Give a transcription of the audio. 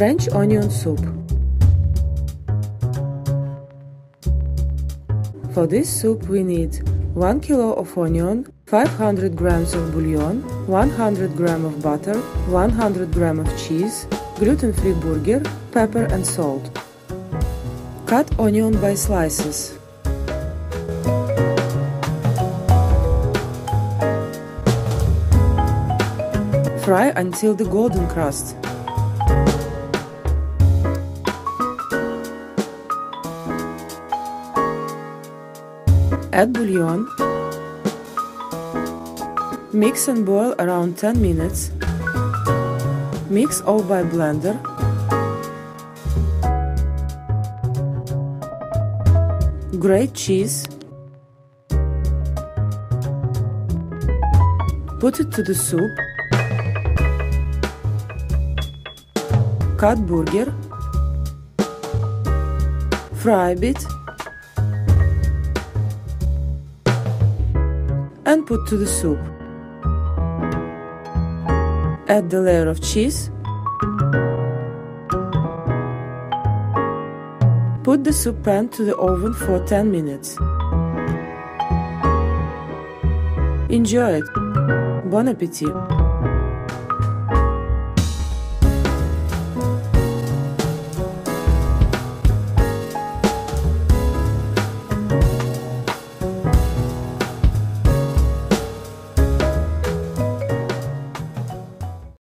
French onion soup. For this soup we need 1 kilo of onion, 500 grams of bouillon, 100 grams of butter, 100 grams of cheese, gluten-free burger, pepper and salt. Cut onion by slices. Fry until the golden crust. Add bouillon. Mix and boil around 10 minutes. Mix all by blender. Grate cheese. Put it to the soup. Cut burger. Fry a bit. And put to the soup. Add the layer of cheese. Put the soup pan to the oven for 10 minutes. Enjoy it! Bon appétit!